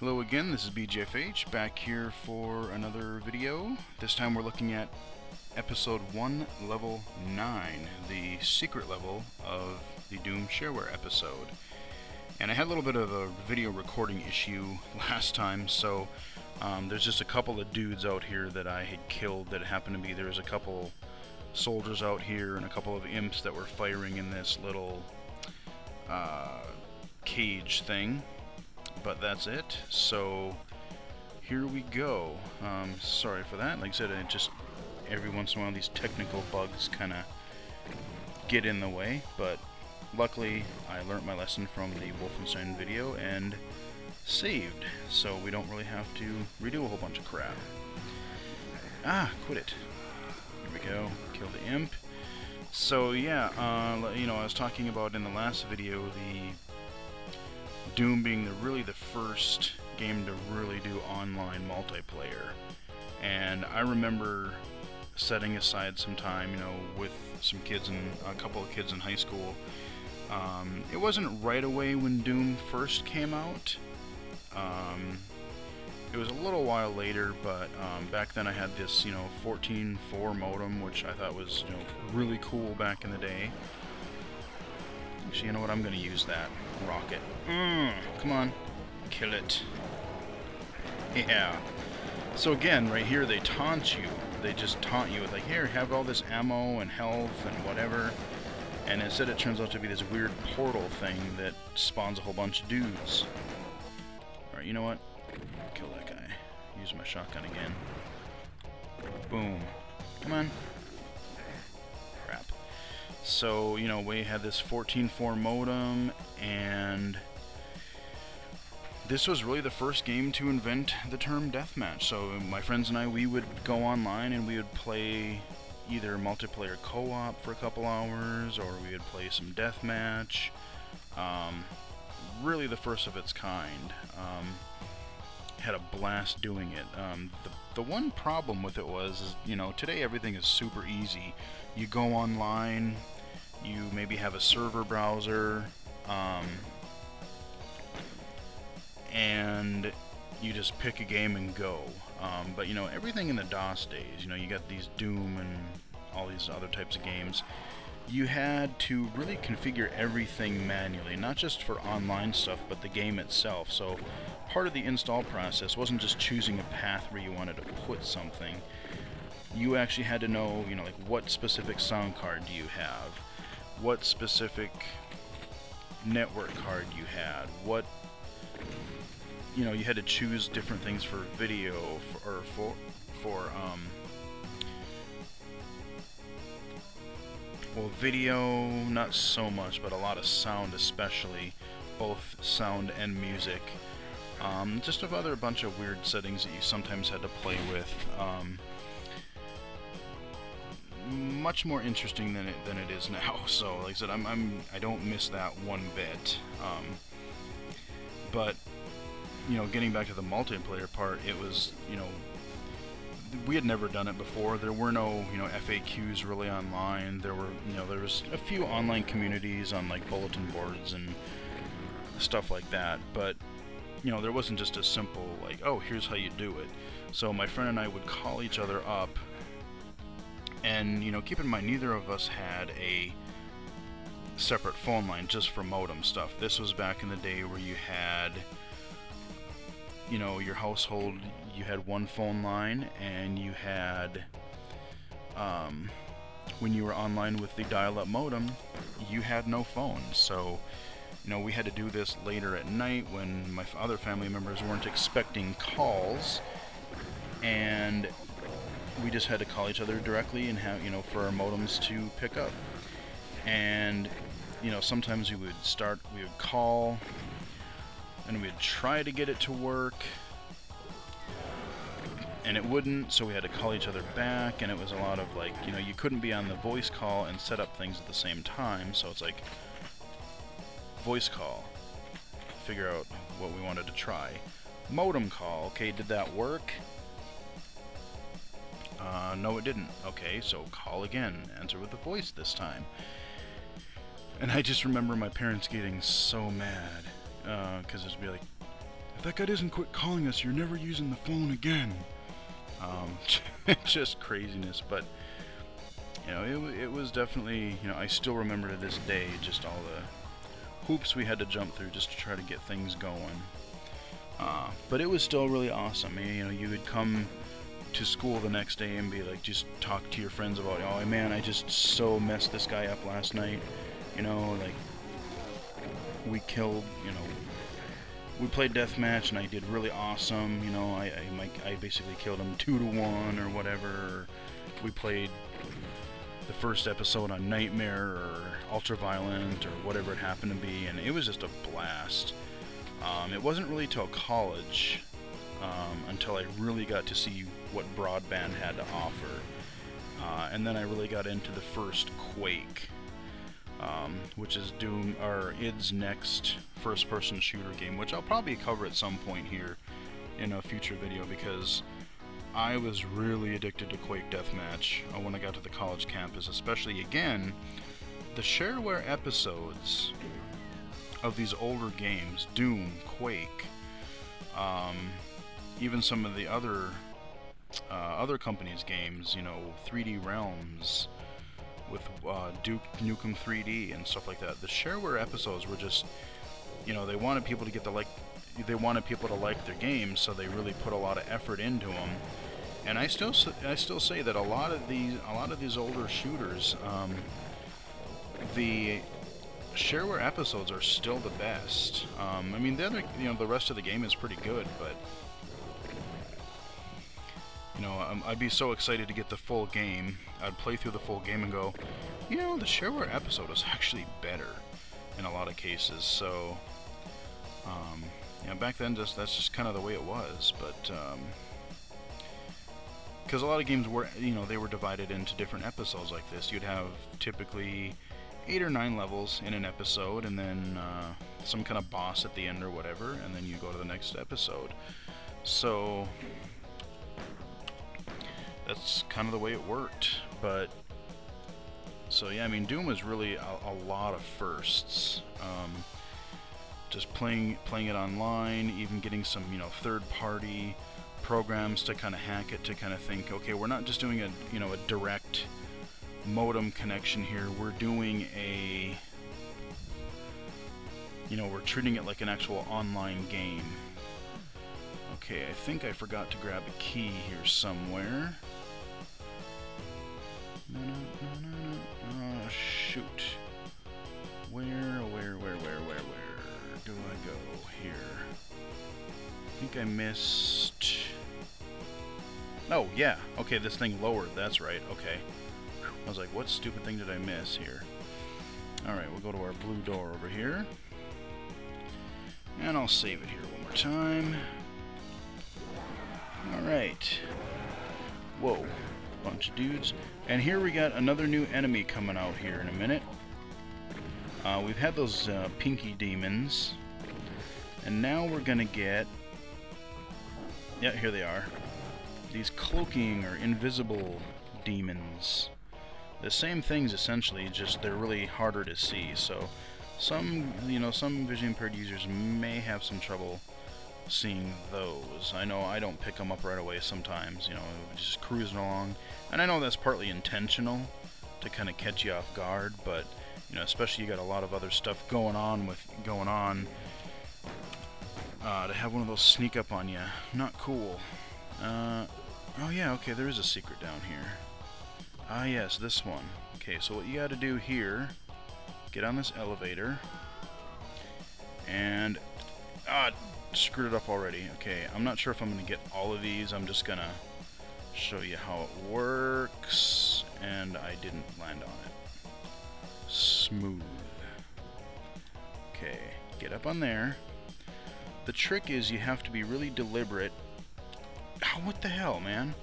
Hello again, this is BGFH, back here for another video. This time we're looking at Episode 1, Level 9, the secret level of the DoomShareware episode. And I had a little bit of a video recording issue last time, so there's just a couple of dudes out here that I had killed that happened to be, there was a couple soldiers out here and a couple of imps that were firing in this little cage thing. But that's it, so here we go. Sorry for that. Like I said, every once in a while these technical bugs kind of get in the way, but luckily I learned my lesson from the Wolfenstein video and saved, so we don't really have to redo a whole bunch of crap. Quit it. Here we go. Kill the imp. So yeah, you know, I was talking about in the last video the Doom being really the first game to really do online multiplayer, and I remember setting aside some time, you know, with some kids and a couple of kids in high school. It wasn't right away when Doom first came out. It was a little while later, but back then I had this, you know, 14.4 modem, which I thought was, you know, really cool back in the day. Actually, you know what? I'm going to use that rocket. Come on. Kill it. Yeah. So again, right here, they taunt you. They just taunt you with, like, here, have all this ammo and health and whatever. And instead it turns out to be this weird portal thing that spawns a whole bunch of dudes. Alright, you know what? Kill that guy. Use my shotgun again. Boom. Come on. So, you know, we had this 14.4 modem, and this was really the first game to invent the term deathmatch. So my friends and I, we would go online and we would play either multiplayer co-op for a couple hours, or we would play some deathmatch. Really the first of its kind. Had a blast doing it. The one problem with it was, you know, today everything is super easy. You go online, you maybe have a server browser, and you just pick a game and go. But you know, everything in the DOS days, you know, you got these Doom and all these other types of games, you had to really configure everything manually, not just for online stuff, but the game itself. So part of the install process wasn't just choosing a path where you wanted to put something. You actually had to know, you know, like, what specific sound card do you have? What specific network card you had? What, you know, you had to choose different things for video, well, video, not so much, but a lot of sound especially, both sound and music. Just a bunch of weird settings that you sometimes had to play with. Much more interesting than it is now. So, like I said, I don't miss that one bit. But you know, getting back to the multiplayer part, it was, you know, we had never done it before. There were no, you know, FAQs really online. There were, you know, there was a few online communities on, like, bulletin boards and stuff like that, but you know, there wasn't just a simple, like, oh, here's how you do it. So my friend and I would call each other up, and, you know, keep in mind, neither of us had a separate phone line just for modem stuff. This was back in the day where you had, you know, your household, you had one phone line, and you had, when you were online with the dial-up modem, you had no phone. So, you know, we had to do this later at night when my other family members weren't expecting calls, and we just had to call each other directly and have, you know, for our modems to pick up. And, you know, sometimes we would call, and we'd try to get it to work, and it wouldn't, so we had to call each other back, and it was a lot of, like, you know, you couldn't be on the voice call and set up things at the same time, so it's like, voice call, figure out what we wanted to try. Modem call, okay, did that work? No, it didn't. Okay, so call again, answer with the voice this time. And I just remember my parents getting so mad, because it'd be like, if that guy doesn't quit calling us, you're never using the phone again. Just craziness, but you know, it was definitely, you know, I still remember to this day just all the hoops we had to jump through just to try to get things going. But it was still really awesome. You know, you would come to school the next day and be like, just talk to your friends about, oh man, I just so messed this guy up last night. You know, like, we killed, you know, we played deathmatch and I did really awesome. You know, I basically killed him 2-to-1 or whatever. We played the first episode on Nightmare or Ultraviolent or whatever it happened to be, and it was just a blast. It wasn't really till college until I really got to see what broadband had to offer, and then I really got into the first Quake, which is id's next first-person shooter game, which I'll probably cover at some point here in a future video, because I was really addicted to Quake Deathmatch when I got to the college campus, especially, again, the shareware episodes of these older games, Doom, Quake, even some of the other companies' games, you know, 3D Realms with Duke Nukem 3D and stuff like that. The shareware episodes were just, you know, they wanted people to get the like their games, so they really put a lot of effort into them. And I still say that a lot of these older shooters, the shareware episodes are still the best. I mean, the rest of the game is pretty good, but you know, I'd be so excited to get the full game. I'd play through the full game and go, you know, the shareware episode is actually better in a lot of cases. So, you know, back then, that's just kind of the way it was. But because a lot of games were, you know, they were divided into different episodes like this. You'd have typically 8 or 9 levels in an episode, and then some kind of boss at the end or whatever, and then you go to the next episode. So that's kind of the way it worked. But so yeah, I mean, Doom was really a lot of firsts. Just playing it online, even getting some, you know, third-party programs to kind of hack it, to kind of think, okay, we're not just doing a direct modem connection here. We're doing we're treating it like an actual online game. Okay, I think I forgot to grab a key here somewhere. Oh, shoot. Where do I go here? I think I missed... Oh, yeah. Okay, this thing lowered. That's right. Okay. I was like, what stupid thing did I miss here? Alright, we'll go to our blue door over here. And I'll save it here one more time. Alright. Whoa. Bunch of dudes. And here we got another new enemy coming out here in a minute. We've had those pinky demons. And now we're gonna get... Yeah, here they are. These cloaking or invisible demons. The same things essentially, just they're really harder to see. So some vision impaired users may have some trouble seeing those. I know I don't pick them up right away sometimes, you know, just cruising along. And I know that's partly intentional to kind of catch you off guard, but you know, especially you got a lot of other stuff going on, to have one of those sneak up on you, not cool. Oh yeah, okay, there is a secret down here. Ah yes, this one. Okay, so what you gotta do here, get on this elevator, and screwed it up already. Okay, I'm not sure if I'm gonna get all of these. I'm just gonna show you how it works, and I didn't land on it. Smooth. Okay, get up on there. The trick is you have to be really deliberate. Oh, what the hell, man?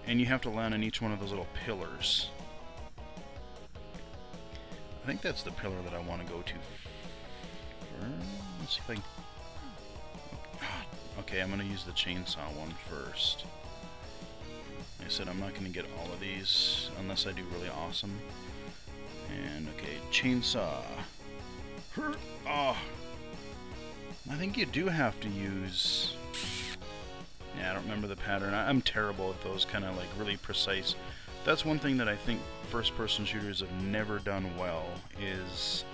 And you have to land on each one of those little pillars. I think that's the pillar that I want to go to first. Let's see if I can... Okay, I'm going to use the chainsaw one first. Like I said, I'm not going to get all of these unless I do really awesome. And, okay, chainsaw. Oh. I think you do have to use... Yeah, I don't remember the pattern. I'm terrible at those kind of like really precise. That's one thing that I think first-person shooters have never done well is,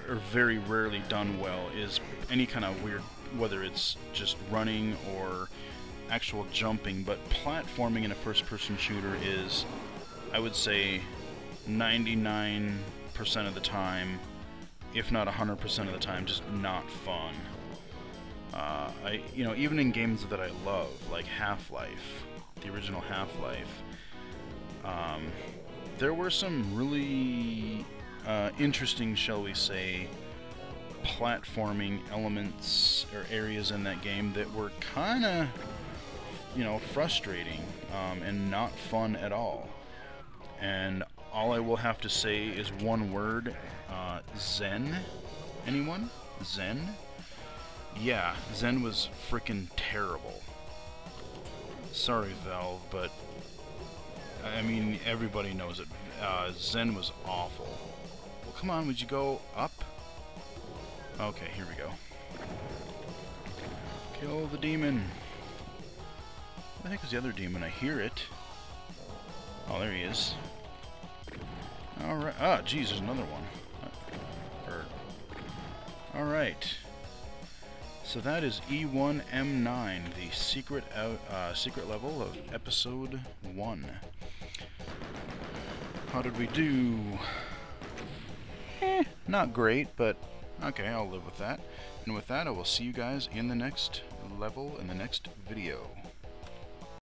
or very rarely done well, is any kind of weird, whether it's just running or actual jumping, but platforming in a first-person shooter is, I would say, 99% of the time, if not 100% of the time, just not fun. You know, even in games that I love, like Half-Life, the original Half-Life, there were some really interesting, shall we say, platforming elements or areas in that game that were kind of, you know, frustrating and not fun at all. And all I will have to say is one word, Zen. Anyone? Zen? Yeah, Zen was frickin' terrible. Sorry, Valve, but I mean, everybody knows it. Zen was awful. Well, come on, would you go up? Okay, here we go. Kill the demon. What the heck is the other demon? I hear it. Oh, there he is. Alright. Ah, geez, there's another one. Alright. So that is E1M9, the secret level of episode 1. How did we do? Not great, but okay, I'll live with that. And with that, I will see you guys in the next level, in the next video.